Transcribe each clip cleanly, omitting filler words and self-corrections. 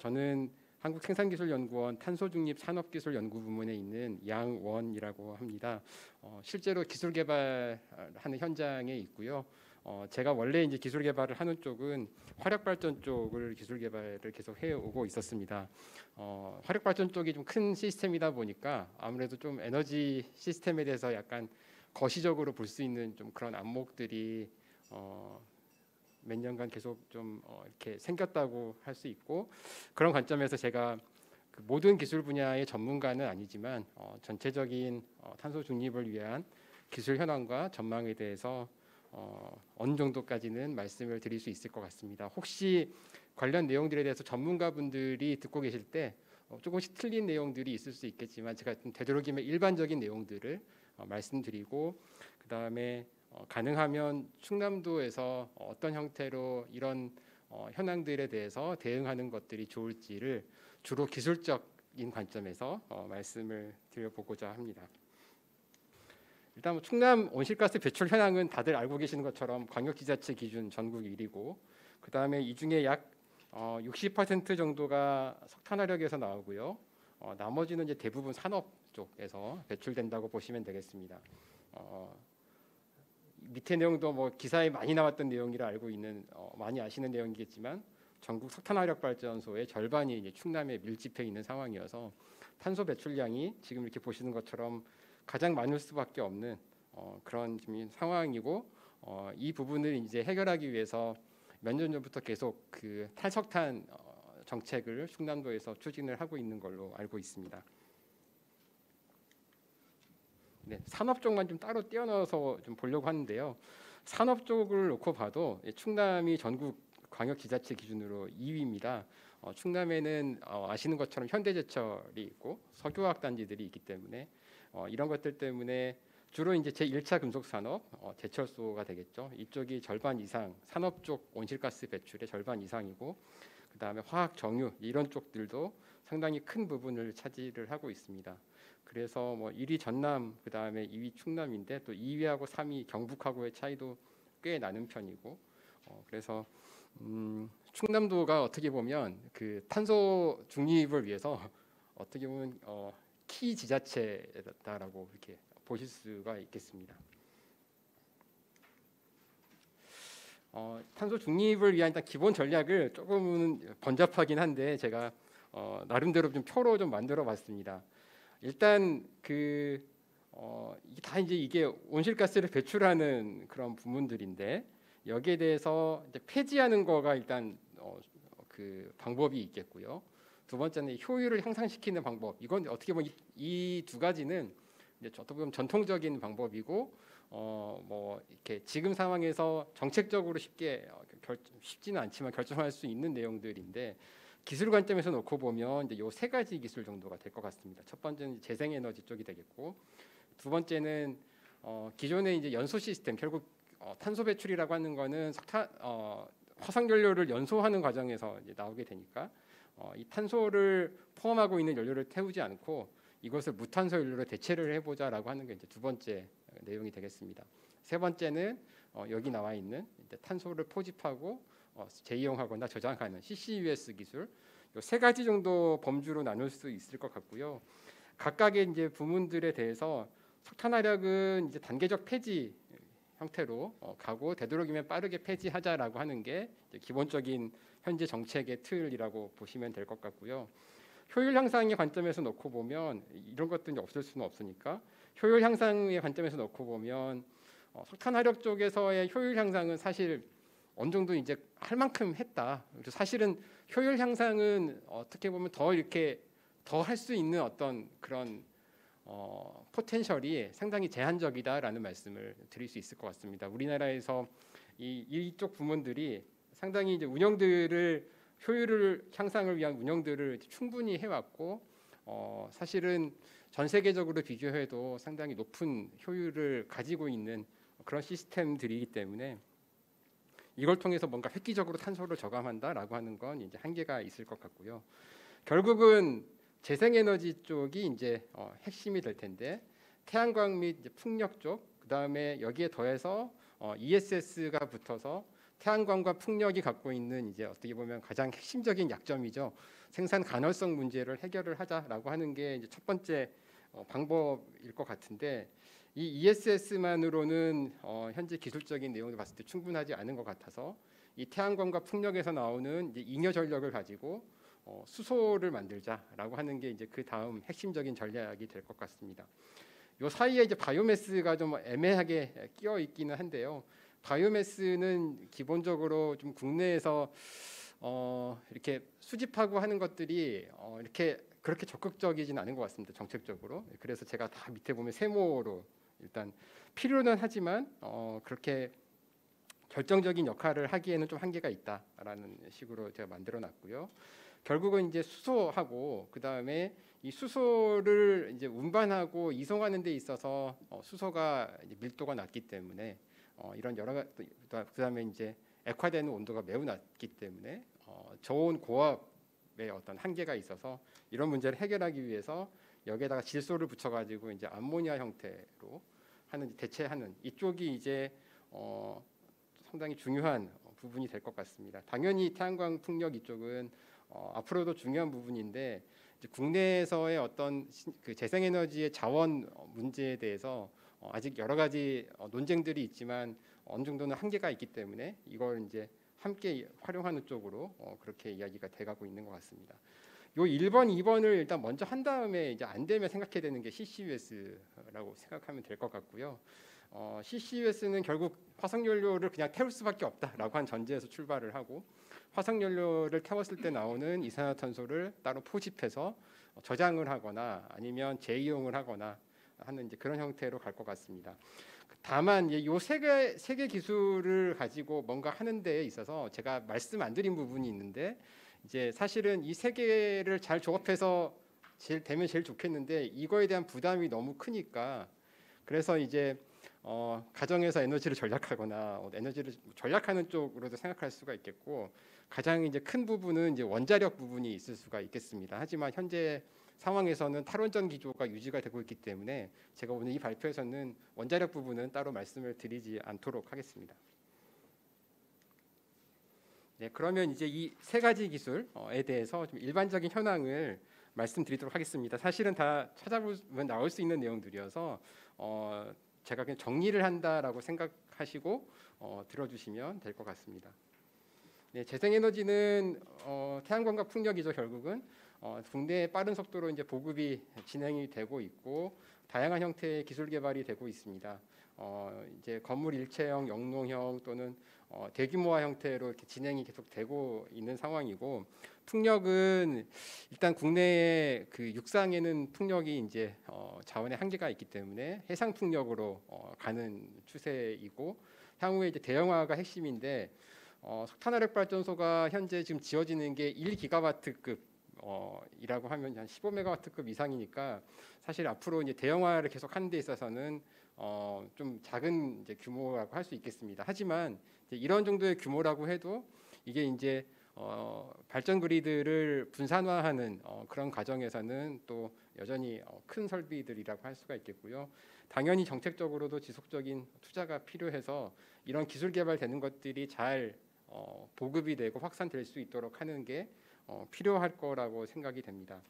저는 한국생산기술연구원 탄소중립산업기술연구부문에 있는 양원이라고 합니다. 실제로 기술 개발하는 현장에 있고요. 제가 원래 이제 기술 개발을 하는 쪽은 화력 발전 쪽을 기술 개발을 계속 해오고 있었습니다. 화력 발전 쪽이 좀 큰 시스템이다 보니까 아무래도 좀 에너지 시스템에 대해서 약간 거시적으로 볼 수 있는 좀 그런 안목들이 몇 년간 계속 좀 이렇게 생겼다고 할 수 있고, 그런 관점에서 제가 그 모든 기술 분야의 전문가는 아니지만 전체적인 탄소 중립을 위한 기술 현황과 전망에 대해서 어느 정도까지는 말씀을 드릴 수 있을 것 같습니다. 혹시 관련 내용들에 대해서 전문가분들이 듣고 계실 때 조금씩 틀린 내용들이 있을 수 있겠지만 제가 좀 되도록이면 일반적인 내용들을 말씀드리고, 그 다음에 가능하면 충남도에서 어떤 형태로 이런 현황들에 대해서 대응하는 것들이 좋을지를 주로 기술적인 관점에서 말씀을 드려보고자 합니다. 일단 충남 온실가스 배출 현황은 다들 알고 계시는 것처럼 광역지자체 기준 전국 1위고, 그 다음에 이 중에 약 60% 정도가 석탄화력에서 나오고요. 나머지는 이제 대부분 산업 쪽에서 배출된다고 보시면 되겠습니다. 밑에 내용도 뭐 기사에 많이 나왔던 내용이라 알고 있는 많이 아시는 내용이겠지만 전국 석탄화력 발전소의 절반이 이제 충남에 밀집해 있는 상황이어서 탄소 배출량이 지금 이렇게 보시는 것처럼 가장 많을 수밖에 없는 그런 상황이고, 이 부분을 이제 해결하기 위해서 몇 년 전부터 계속 그 탈석탄 정책을 충남도에서 추진을 하고 있는 걸로 알고 있습니다. 네, 산업 쪽만 좀 따로 떼어넣어서 좀 보려고 하는데요. 산업 쪽을 놓고 봐도 충남이 전국 광역지자체 기준으로 2위입니다. 충남에는 아시는 것처럼 현대제철이 있고 석유화학 단지들이 있기 때문에 이런 것들 때문에 주로 이제 제1차 금속산업, 제철소가 되겠죠. 이쪽이 절반 이상, 산업 쪽 온실가스 배출의 절반 이상이고, 그 다음에 화학 정유 이런 쪽들도 상당히 큰 부분을 차지를 하고 있습니다. 그래서 뭐 1위 전남, 그 다음에 2위 충남인데 또 2위하고 3위 경북하고의 차이도 꽤 나는 편이고, 그래서 충남도가 어떻게 보면 그 탄소 중립을 위해서 어떻게 보면 키 지자체다라고 이렇게 보실 수가 있겠습니다. 탄소 중립을 위한 일단 기본 전략을 조금은 번잡하긴 한데 제가 나름대로 좀 표로 좀 만들어봤습니다. 일단 다 이제 이게 온실가스를 배출하는 그런 부문들인데 여기에 대해서 이제 폐지하는 거가 일단 그 방법이 있겠고요. 두 번째는 효율을 향상시키는 방법. 이건 어떻게 보면 이 두 가지는 이제 어떻게 보면 전통적인 방법이고, 뭐 이렇게 지금 상황에서 정책적으로 쉽지는 않지만 결정할 수 있는 내용들인데, 기술 관점에서 놓고 보면 이제 요 세 가지 기술 정도가 될 것 같습니다. 첫 번째는 재생에너지 쪽이 되겠고, 두 번째는 기존의 이제 연소 시스템, 결국 탄소 배출이라고 하는 거는 화석 연료를 연소하는 과정에서 이제 나오게 되니까 이 탄소를 포함하고 있는 연료를 태우지 않고 이것을 무탄소 연료로 대체를 해보자라고 하는 게 이제 두 번째 내용이 되겠습니다. 세 번째는 여기 나와 있는 이제 탄소를 포집하고 재이용하거나 저장하는 CCUS 기술, 이 세 가지 정도 범주로 나눌 수 있을 것 같고요. 각각의 이제 부문들에 대해서 석탄화력은 이제 단계적 폐지 형태로 가고, 되도록이면 빠르게 폐지하자라고 하는 게 이제 기본적인 현재 정책의 틀이라고 보시면 될 것 같고요. 효율 향상의 관점에서 놓고 보면 이런 것들이 없을 수는 없으니까 효율 향상의 관점에서 놓고 보면 석탄화력 쪽에서의 효율 향상은 사실 어느 정도 이제 할 만큼 했다. 사실은 효율 향상은 어떻게 보면 더 이렇게 더 할 수 있는 어떤 그런 포텐셜이 상당히 제한적이다라는 말씀을 드릴 수 있을 것 같습니다. 우리나라에서 이쪽 부문들이 상당히 이제 운영들을 효율을 향상을 위한 운영들을 충분히 해왔고, 사실은 전 세계적으로 비교해도 상당히 높은 효율을 가지고 있는 그런 시스템들이기 때문에 이걸 통해서 뭔가 획기적으로 탄소를 저감한다라고 하는 건 이제 한계가 있을 것 같고요. 결국은 재생에너지 쪽이 이제 핵심이 될 텐데, 태양광 및 이제 풍력 쪽, 그 다음에 여기에 더해서 ESS가 붙어서 태양광과 풍력이 갖고 있는 이제 어떻게 보면 가장 핵심적인 약점이죠. 생산 간헐성 문제를 해결을 하자라고 하는 게 이제 첫 번째 방법일 것 같은데, 이 ESS만으로는 현재 기술적인 내용을 봤을 때 충분하지 않은 것 같아서 이 태양광과 풍력에서 나오는 이제 잉여 전력을 가지고 수소를 만들자라고 하는 게 이제 그 다음 핵심적인 전략이 될 것 같습니다. 요 사이에 이제 바이오매스가 좀 애매하게 끼어 있기는 한데요. 바이오매스는 기본적으로 좀 국내에서 이렇게 수집하고 하는 것들이 이렇게 그렇게 적극적이진 않은 것 같습니다. 정책적으로. 그래서 제가 다 밑에 보면 세모로 일단 필요는 하지만 그렇게 결정적인 역할을 하기에는 좀 한계가 있다라는 식으로 제가 만들어놨고요. 결국은 이제 수소하고 그 다음에 이 수소를 이제 운반하고 이송하는 데 있어서 수소가 이제 밀도가 낮기 때문에 이런 여러 가지, 그다음에 이제 액화되는 온도가 매우 낮기 때문에 저온 고압의 어떤 한계가 있어서 이런 문제를 해결하기 위해서 여기에다가 질소를 붙여가지고 이제 암모니아 형태로 하는 대체하는 이쪽이 이제 상당히 중요한 부분이 될 것 같습니다. 당연히 태양광 풍력 이쪽은 앞으로도 중요한 부분인데 이제 국내에서의 어떤 그 재생에너지의 자원 문제에 대해서 아직 여러 가지 논쟁들이 있지만 어느 정도는 한계가 있기 때문에 이걸 이제 함께 활용하는 쪽으로 그렇게 이야기가 돼가고 있는 것 같습니다. 요 1번, 2번을 일단 먼저 한 다음에 이제 안 되면 생각해야 되는 게 CCUS라고 생각하면 될 것 같고요. CCUS는 결국 화석연료를 그냥 태울 수밖에 없다라고 한 전제에서 출발을 하고 화석연료를 태웠을 때 나오는 이산화탄소를 따로 포집해서 저장을 하거나 아니면 재이용을 하거나 하는 이제 그런 형태로 갈 것 같습니다. 다만 요 세 개 기술을 가지고 뭔가 하는 데에 있어서 제가 말씀 안 드린 부분이 있는데 이제 사실은 이 세 개를 잘 조합해서 되면 제일 좋겠는데 이거에 대한 부담이 너무 크니까 그래서 이제 가정에서 에너지를 절약하거나 에너지를 절약하는 쪽으로도 생각할 수가 있겠고 가장 이제 큰 부분은 이제 원자력 부분이 있을 수가 있겠습니다. 하지만 현재 상황에서는 탈원전 기조가 유지가 되고 있기 때문에 제가 오늘 이 발표에서는 원자력 부분은 따로 말씀을 드리지 않도록 하겠습니다. 네, 그러면 이제 이 세 가지 기술에 대해서 좀 일반적인 현황을 말씀드리도록 하겠습니다. 사실은 다 찾아보면 나올 수 있는 내용들이어서 제가 그냥 정리를 한다라고 생각하시고 들어주시면 될 것 같습니다. 네, 재생에너지는 태양광과 풍력이죠. 결국은 국내에 빠른 속도로 이제 보급이 진행이 되고 있고 다양한 형태의 기술 개발이 되고 있습니다. 이제 건물 일체형, 영농형 또는 대규모화 형태로 이렇게 진행이 계속 되고 있는 상황이고 풍력은 일단 국내의 그 육상에는 풍력이 이제 자원의 한계가 있기 때문에 해상 풍력으로 가는 추세이고 향후에 이제 대형화가 핵심인데 석탄화력 발전소가 현재 지금 지어지는 게 1기가와트급 이라고 하면 한 15메가와트급 이상이니까 사실 앞으로 이제 대형화를 계속 하는 데 있어서는 좀 작은 이제 규모라고 할 수 있겠습니다. 하지만 이제 이런 정도의 규모라고 해도 이게 이제 발전 그리드를 분산화하는 그런 과정에서는 또 여전히 큰 설비들이라고 할 수가 있겠고요. 당연히 정책적으로도 지속적인 투자가 필요해서 이런 기술 개발되는 것들이 잘 보급이 되고 확산될 수 있도록 하는 게 필요할 거라고 생각이 됩니다.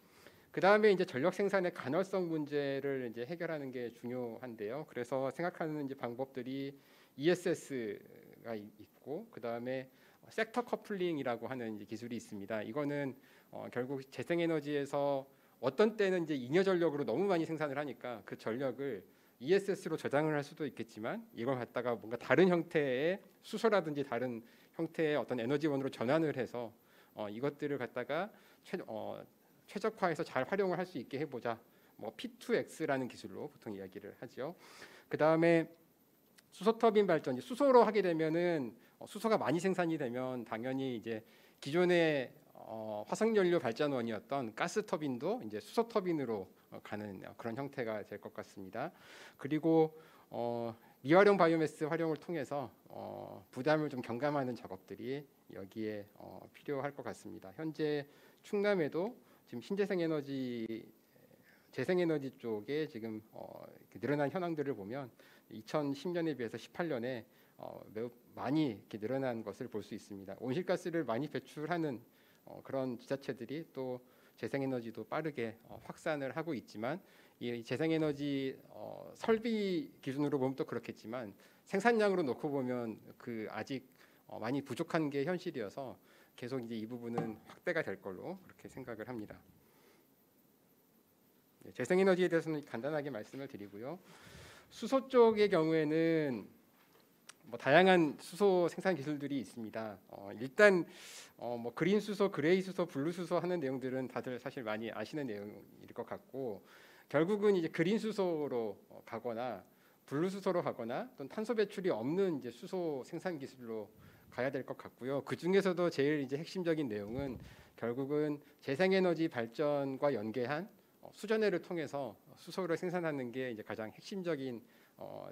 그 다음에 이제 전력 생산의 간헐성 문제를 이제 해결하는 게 중요한데요. 그래서 생각하는 이제 방법들이 ESS가 있고, 그 다음에 섹터 커플링이라고 하는 이제 기술이 있습니다. 이거는 결국 재생에너지에서 어떤 때는 이제 잉여 전력으로 너무 많이 생산을 하니까 그 전력을 ESS로 저장을 할 수도 있겠지만 이걸 갖다가 뭔가 다른 형태의 수소라든지 다른 형태의 어떤 에너지원으로 전환을 해서 이것들을 갖다가 최적화해서 잘 활용을 할 수 있게 해보자. 뭐 P2X라는 기술로 보통 이야기를 하죠. 그 다음에 수소 터빈 발전, 수소로 하게 되면은 수소가 많이 생산이 되면 당연히 이제 기존의 화석연료 발전원이었던 가스 터빈도 이제 수소 터빈으로 가는 그런 형태가 될 것 같습니다. 그리고 미활용 바이오매스 활용을 통해서 부담을 좀 경감하는 작업들이 여기에 필요할 것 같습니다. 현재 충남에도 지금 신재생에너지 재생에너지 쪽에 지금 늘어난 현황들을 보면 2010년에 비해서 18년에 매우 많이 이렇게 늘어난 것을 볼 수 있습니다. 온실가스를 많이 배출하는 그런 지자체들이 또 재생에너지도 빠르게 확산을 하고 있지만 이 재생에너지 설비 기준으로 보면 또 그렇겠지만 생산량으로 놓고 보면 그 아직 많이 부족한 게 현실이어서 계속 이제 이 부분은 확대가 될 걸로 그렇게 생각을 합니다. 재생에너지에 대해서는 간단하게 말씀을 드리고요. 수소 쪽의 경우에는 뭐 다양한 수소 생산 기술들이 있습니다. 일단 뭐 그린 수소, 그레이 수소, 블루 수소 하는 내용들은 다들 사실 많이 아시는 내용일 것 같고 결국은 이제 그린 수소로 가거나 블루 수소로 가거나 또는 탄소 배출이 없는 이제 수소 생산 기술로 가야 될 것 같고요. 그 중에서도 제일 이제 핵심적인 내용은 결국은 재생에너지 발전과 연계한 수전해를 통해서 수소를 생산하는 게 이제 가장 핵심적인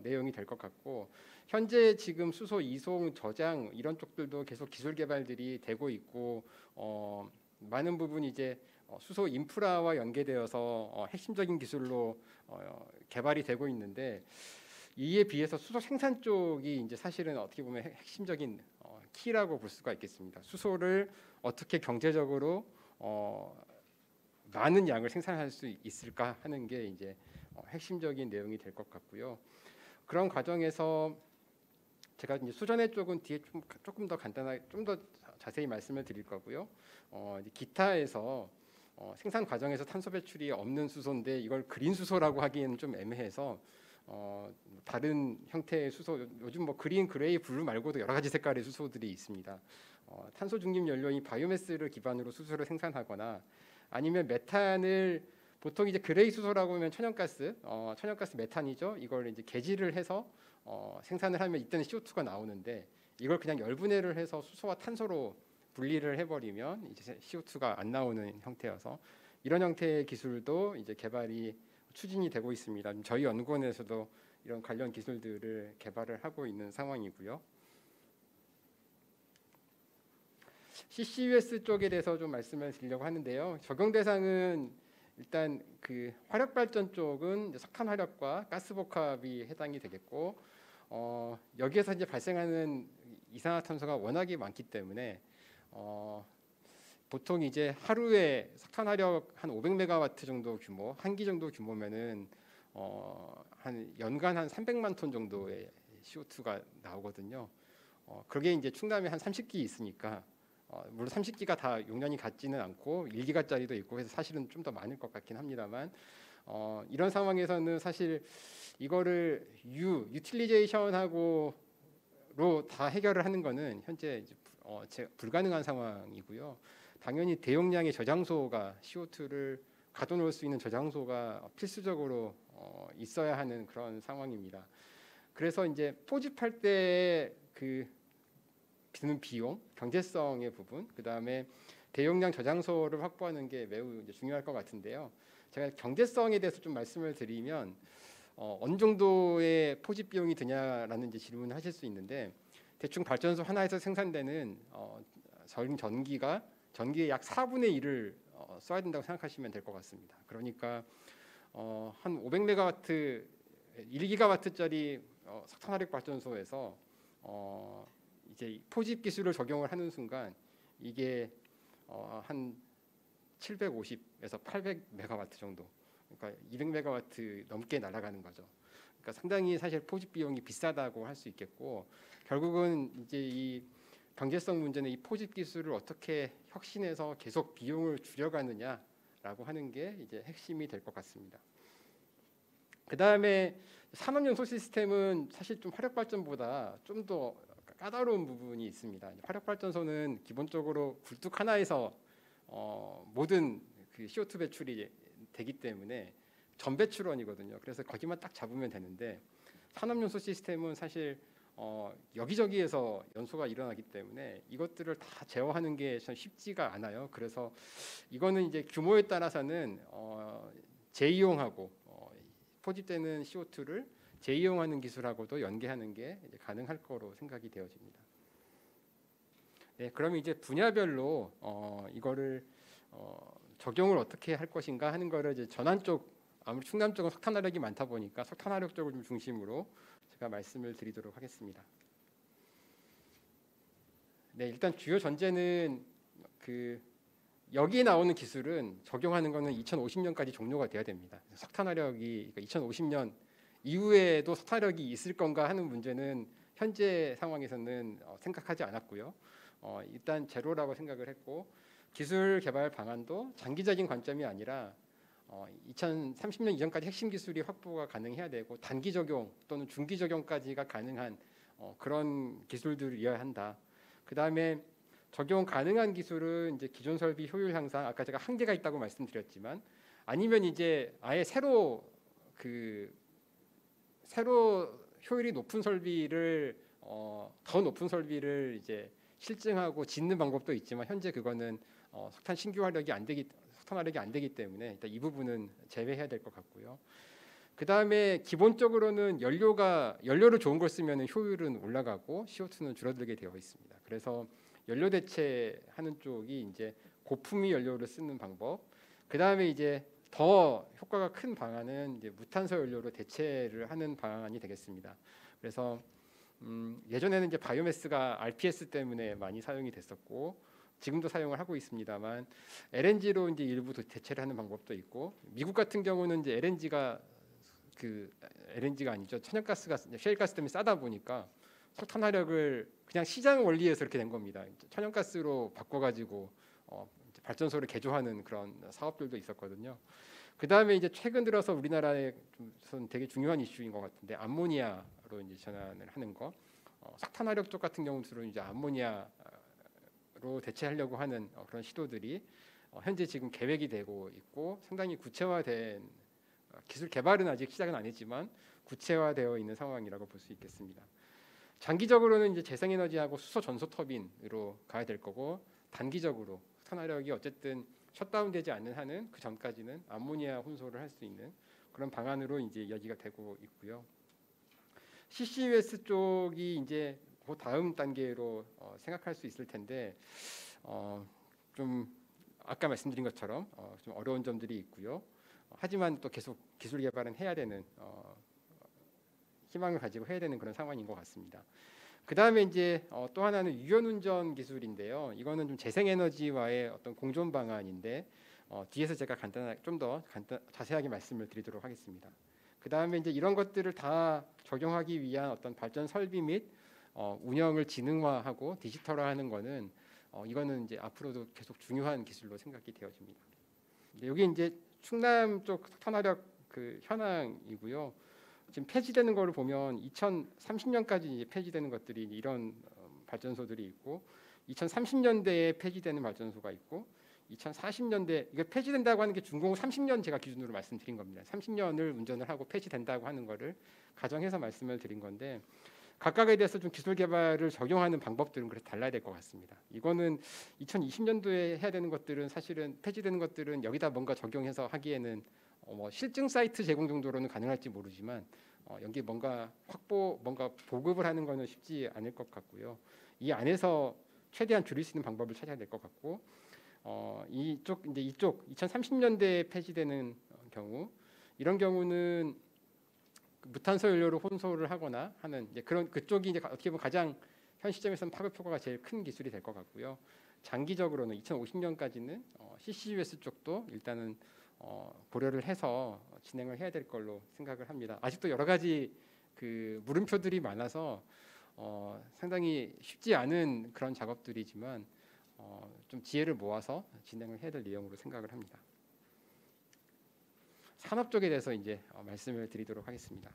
내용이 될 것 같고 현재 지금 수소 이송 저장 이런 쪽들도 계속 기술 개발들이 되고 있고 많은 부분이 이제 수소 인프라와 연계되어서 핵심적인 기술로 개발이 되고 있는데 이에 비해서 수소 생산 쪽이 이제 사실은 어떻게 보면 핵심적인 키라고 볼 수가 있겠습니다. 수소를 어떻게 경제적으로 많은 양을 생산할 수 있을까 하는 게 이제 핵심적인 내용이 될 것 같고요. 그런 과정에서 제가 이제 수전해 쪽은 뒤에 조금 더 간단하게 좀 더 자세히 말씀을 드릴 거고요. 이제 기타에서 생산 과정에서 탄소 배출이 없는 수소인데 이걸 그린 수소라고 하기에는 좀 애매해서 다른 형태의 수소 요즘 뭐 그린, 그레이, 블루 말고도 여러 가지 색깔의 수소들이 있습니다. 탄소 중립 연료인 바이오매스를 기반으로 수소를 생산하거나 아니면 메탄을 보통 이제 그레이 수소라고 하면 천연가스, 천연가스 메탄이죠. 이걸 이제 개질을 해서 생산을 하면 이때는 CO2가 나오는데 이걸 그냥 열분해를 해서 수소와 탄소로 분리를 해버리면 이제 CO2가 안 나오는 형태여서 이런 형태의 기술도 이제 개발이 추진이 되고 있습니다. 저희 연구원에서도 이런 관련 기술들을 개발을 하고 있는 상황이고요. CCUS 쪽에 대해서 좀 말씀을 드리려고 하는데요. 적용 대상은 일단 그 화력 발전 쪽은 석탄 화력과 가스 복합이 해당이 되겠고 여기에서 이제 발생하는 이산화탄소가 워낙에 많기 때문에 보통 이제 하루에 석탄 화력 한 500메가와트 정도 규모, 한 기 정도 규모면은 한 연간 한 300만 톤 정도의 CO2가 나오거든요. 그게 이제 충남에 한 30기 있으니까 물론 30기가 다 용량이 같지는 않고 1기가짜리도 있고 해서 사실은 좀 더 많을 것 같긴 합니다만 이런 상황에서는 사실 이거를 유틸리제이션하고로 다 해결을 하는 거는 현재 이제 불가능한 상황이고요. 당연히 대용량의 저장소가 CO2를 가둬놓을 수 있는 저장소가 필수적으로 있어야 하는 그런 상황입니다. 그래서 이제 포집할 때 그 드는 비용, 경제성의 부분, 그 다음에 대용량 저장소를 확보하는 게 매우 이제 중요할 것 같은데요. 제가 경제성에 대해서 좀 말씀을 드리면 어느 정도의 포집 비용이 드냐라는 이제 질문을 하실 수 있는데 대충 발전소 하나에서 생산되는 전기의 약 4분의 1을 써야 된다고 생각하시면 될 것 같습니다. 그러니까 한 500메가와트, 1기가와트짜리 석탄화력 발전소에서 이제 포집 기술을 적용을 하는 순간 이게 한 750에서 800메가와트 정도, 그러니까 200메가와트 넘게 날아가는 거죠. 그러니까 상당히 사실 포집 비용이 비싸다고 할 수 있겠고 결국은 이제 이 경제성 문제는 이 포집 기술을 어떻게 혁신해서 계속 비용을 줄여가느냐라고 하는 게 이제 핵심이 될 것 같습니다. 그 다음에 산업연소 시스템은 사실 좀 화력 발전보다 좀 더 까다로운 부분이 있습니다. 화력 발전소는 기본적으로 굴뚝 하나에서 모든 그 CO2 배출이 되기 때문에 전 배출원이거든요. 그래서 거기만 딱 잡으면 되는데 산업연소 시스템은 사실 여기저기에서 연소가 일어나기 때문에 이것들을 다 제어하는 게 참 쉽지가 않아요. 그래서 이거는 이제 규모에 따라서는 재이용하고 포집되는 CO2를 재이용하는 기술하고도 연계하는 게 이제 가능할 거로 생각이 되어집니다. 네, 그럼 이제 분야별로 이거를 적용을 어떻게 할 것인가 하는 거를 이제 전환 쪽, 아무리 충남 쪽은 석탄화력이 많다 보니까 석탄화력 쪽을 좀 중심으로 제가 말씀을 드리도록 하겠습니다. 네, 일단 주요 전제는 그 여기 나오는 기술은 적용하는 거는 2050년까지 종료가 돼야 됩니다. 석탄화력이 그러니까 2050년 이후에도 석탄화력이 있을 건가 하는 문제는 현재 상황에서는 생각하지 않았고요. 일단 제로라고 생각을 했고 기술 개발 방안도 장기적인 관점이 아니라 2030년 이전까지 핵심 기술이 확보가 가능해야 되고 단기 적용 또는 중기 적용까지가 가능한 그런 기술들이어야 한다. 그 다음에 적용 가능한 기술은 이제 기존 설비 효율 향상 아까 제가 한계가 있다고 말씀드렸지만 아니면 이제 아예 새로 효율이 높은 설비를 더 높은 설비를 이제 실증하고 짓는 방법도 있지만 현재 그거는 석탄 신규 화력이 안 되기 때문에 일단 이 부분은 제외해야 될 것 같고요. 그 다음에 기본적으로는 연료를 좋은 걸 쓰면 효율은 올라가고 CO2는 줄어들게 되어 있습니다. 그래서 연료 대체하는 쪽이 이제 고품위 연료를 쓰는 방법. 그 다음에 이제 더 효과가 큰 방안은 이제 무탄소 연료로 대체를 하는 방안이 되겠습니다. 그래서 예전에는 이제 바이오매스가 RPS 때문에 많이 사용이 됐었고 지금도 사용을 하고 있습니다만 LNG로 이제 일부 대체를 하는 방법도 있고 미국 같은 경우는 이제 LNG가 아니죠. 천연가스가 셰일가스 때문에 싸다 보니까 석탄 화력을 그냥 시장 원리에서 이렇게 된 겁니다. 천연가스로 바꿔가지고 발전소를 개조하는 그런 사업들도 있었거든요. 그 다음에 이제 최근 들어서 우리나라에 좀 되게 중요한 이슈인 것 같은데 암모니아로 이제 전환을 하는 거. 석탄 화력 쪽 같은 경우는 이제 암모니아로 대체하려고 하는 그런 시도들이 현재 지금 계획이 되고 있고 상당히 구체화된 기술 개발은 아직 시작은 안 했지만 구체화되어 있는 상황이라고 볼 수 있겠습니다. 장기적으로는 이제 재생에너지하고 수소 전소 터빈으로 가야 될 거고 단기적으로 석탄 화력이 어쨌든 셧다운되지 않는 한은 그 전까지는 암모니아 혼소를 할 수 있는 그런 방안으로 이제 이야기가 되고 있고요. CCUS 쪽이 이제 그 다음 단계로 생각할 수 있을 텐데 좀 아까 말씀드린 것처럼 좀 어려운 점들이 있고요. 하지만 또 계속 기술 개발은 해야 되는 희망을 가지고 해야 되는 그런 상황인 것 같습니다. 그 다음에 이제 또 하나는 유연운전 기술인데요. 이거는 좀 재생에너지와의 어떤 공존 방안인데 뒤에서 제가 좀 더 자세하게 말씀을 드리도록 하겠습니다. 그 다음에 이제 이런 것들을 다 적용하기 위한 어떤 발전 설비 및 운영을 지능화하고 디지털화하는 거는 이거는 이제 앞으로도 계속 중요한 기술로 생각이 되어집니다. 여기 이제 충남 쪽 석탄화력 그 현황이고요. 지금 폐지되는 거를 보면 2030년까지 이제 폐지되는 것들이 이런 발전소들이 있고 2030년대에 폐지되는 발전소가 있고 2040년대 이게 폐지된다고 하는 게 준공 30년 제가 기준으로 말씀드린 겁니다. 30년을 운전을 하고 폐지된다고 하는 거를 가정해서 말씀을 드린 건데 각각에 대해서 좀 기술 개발을 적용하는 방법들은 그래서 달라야 될 것 같습니다. 이거는 2020년도에 해야 되는 것들은 사실은 폐지되는 것들은 여기다 뭔가 적용해서 하기에는 뭐 실증 사이트 제공 정도로는 가능할지 모르지만 여기 뭔가 보급을 하는 거는 쉽지 않을 것 같고요. 이 안에서 최대한 줄일 수 있는 방법을 찾아야 될 것 같고 이쪽 2030년대에 폐지되는 경우 이런 경우는 무탄소 연료로 혼소를 하거나 하는 이제 그런 그쪽이 이제 어떻게 보면 가장 현 시점에서는 파급 효과가 제일 큰 기술이 될 것 같고요. 장기적으로는 2050년까지는 CCUS 쪽도 일단은 고려를 해서 진행을 해야 될 걸로 생각을 합니다. 아직도 여러 가지 그 물음표들이 많아서 상당히 쉽지 않은 그런 작업들이지만 좀 지혜를 모아서 진행을 해야 될 내용으로 생각을 합니다. 산업 쪽에 대해서 이제 말씀을 드리도록 하겠습니다.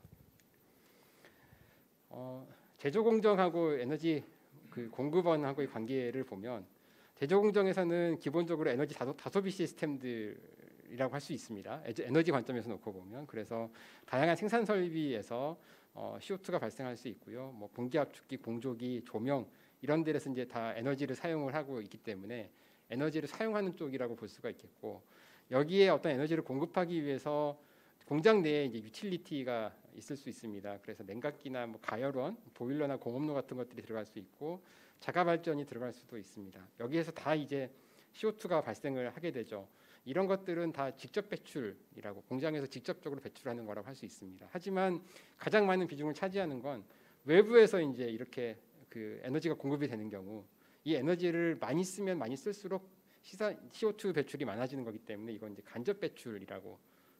제조 공정하고 에너지 그 공급원하고의 관계를 보면 제조 공정에서는 기본적으로 에너지 다소비 시스템들이라고 할 수 있습니다. 에너지 관점에서 놓고 보면 그래서 다양한 생산 설비에서 CO2가 발생할 수 있고요. 뭐 공기 압축기, 공조기, 조명 이런 데에서 이제 다 에너지를 사용을 하고 있기 때문에 에너지를 사용하는 쪽이라고 볼 수가 있겠고 여기에 어떤 에너지를 공급하기 위해서 공장 내에 이제 유틸리티가 있을 수 있습니다. 그래서 냉각기나 뭐 가열원, 보일러나 공업로 같은 것들이 들어갈 수 있고 자가 발전이 들어갈 수도 있습니다. 여기에서 다 이제 CO2가 발생을 하게 되죠. 이런 것들은 다 직접 배출이라고 공장에서 직접적으로 배출하는 거라고 할 수 있습니다. 하지만 가장 많은 비중을 차지하는 건 외부에서 이제 이렇게 그 에너지가 공급이 되는 경우 이 에너지를 많이 쓰면 많이 쓸수록 CO2 배출이 많아지는 거기 때문에 이건 이제 간접 배출이라고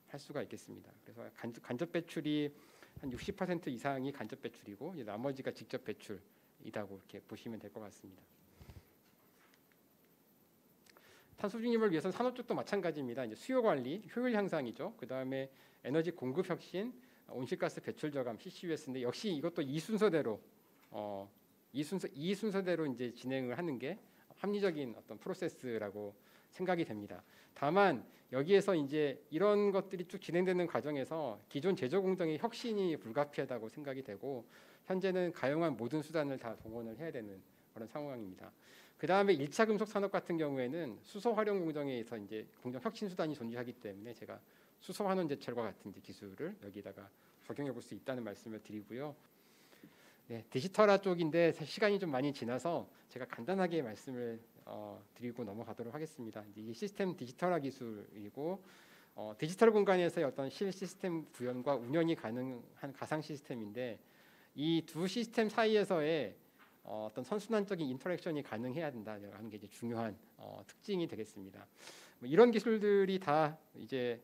할 수가 있겠습니다. 그래서 간접 배출이 한 60% 이상이 간접 배출이고 나머지가 직접 배출이라고 이렇게 보시면 될 것 같습니다. 탄소 중립을 위해서는 산업 쪽도 마찬가지입니다. 이제 수요 관리, 효율 향상이죠. 그 다음에 에너지 공급 혁신, 온실가스 배출 저감 (CCUS인데) 역시 이것도 이 순서대로 이 순서대로 이제 진행을 하는 게 합리적인 어떤 프로세스라고 생각이 됩니다. 다만 여기에서 이제 이런 것들이 쭉 진행되는 과정에서 기존 제조 공정의 혁신이 불가피하다고 생각이 되고 현재는 가용한 모든 수단을 다 동원을 해야 되는 그런 상황입니다. 그 다음에 1차 금속 산업 같은 경우에는 수소 활용 공정에서 이제 공정 혁신 수단이 존재하기 때문에 제가 수소 환원 제철과 같은 이제 기술을 여기다가 적용해 볼 수 있다는 말씀을 드리고요. 네, 디지털화 쪽인데 시간이 좀 많이 지나서 제가 간단하게 말씀을 드리고 넘어가도록 하겠습니다. 이제 이 시스템 디지털화 기술이고 디지털 공간에서의 어떤 실 시스템 구현과 운영이 가능한 가상 시스템인데 이 두 시스템 사이에서의 어떤 선순환적인 인터랙션이 가능해야 된다는 게 이제 중요한 특징이 되겠습니다. 이런 기술들이 다 이제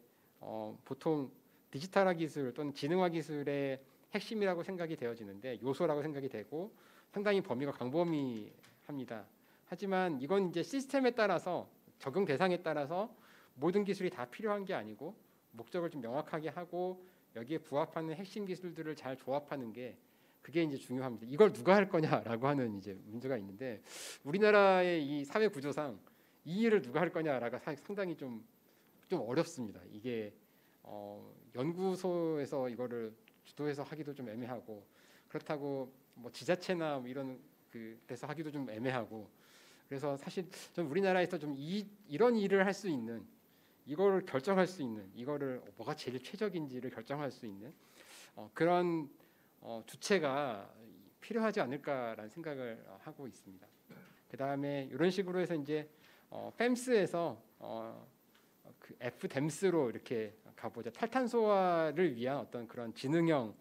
보통 디지털화 기술 또는 지능화 기술의 핵심이라고 생각이 되어지는데 요소라고 생각이 되고 상당히 범위가 광범위합니다. 하지만 이건 이제 시스템에 따라서 적용 대상에 따라서 모든 기술이 다 필요한 게 아니고 목적을 좀 명확하게 하고 여기에 부합하는 핵심 기술들을 잘 조합하는 게 그게 이제 중요합니다. 이걸 누가 할 거냐라고 하는 이제 문제가 있는데 우리나라의 이 사회 구조상 이 일을 누가 할 거냐라가 상당히 좀 어렵습니다. 이게 연구소에서 이거를 주도해서 하기도 좀 애매하고 그렇다고 뭐 지자체나 뭐 이런 그 데서 하기도 좀 애매하고 그래서 사실 좀 우리나라에서 좀 이런 일을 할 수 있는 이거를 결정할 수 있는 이거를 뭐가 제일 최적인지를 결정할 수 있는 그런 주체가 필요하지 않을까라는 생각을 하고 있습니다. 그 다음에 이런 식으로 해서 이제 펨스에서 그 FDEMS로 이렇게 가보자 탈탄소화를 위한 어떤 그런 지능형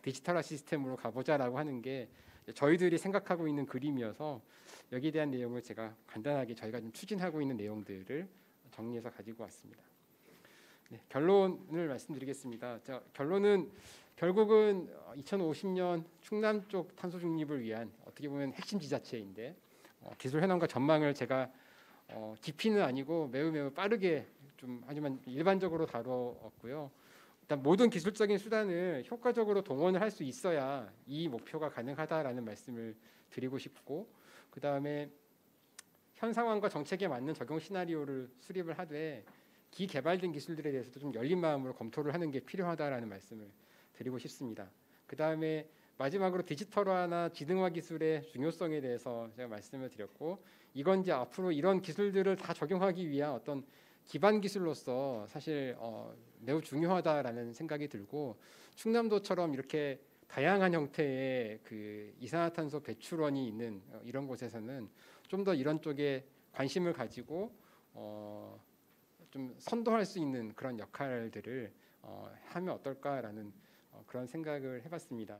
디지털화 시스템으로 가보자라고 하는 게 저희들이 생각하고 있는 그림이어서 여기에 대한 내용을 제가 간단하게 저희가 좀 추진하고 있는 내용들을 정리해서 가지고 왔습니다. 네, 결론을 말씀드리겠습니다. 결론은 결국은 2050년 충남 쪽 탄소 중립을 위한 어떻게 보면 핵심 지자체인데 기술 현황과 전망을 제가 깊이는 아니고 매우 빠르게 좀 하지만 일반적으로 다루었고요. 일단 모든 기술적인 수단을 효과적으로 동원을 할 수 있어야 이 목표가 가능하다라는 말씀을 드리고 싶고 그 다음에 현 상황과 정책에 맞는 적용 시나리오를 수립을 하되 기개발된 기술들에 대해서도 좀 열린 마음으로 검토를 하는 게 필요하다라는 말씀을 드리고 싶습니다. 그 다음에 마지막으로 디지털화나 지능화 기술의 중요성에 대해서 제가 말씀을 드렸고 이건 이제 앞으로 이런 기술들을 다 적용하기 위한 어떤 기반 기술로서 사실 매우 중요하다라는 생각이 들고 충남도처럼 이렇게 다양한 형태의 그 이산화탄소 배출원이 있는 이런 곳에서는 좀 더 이런 쪽에 관심을 가지고 좀 선도할 수 있는 그런 역할들을 하면 어떨까라는 그런 생각을 해봤습니다.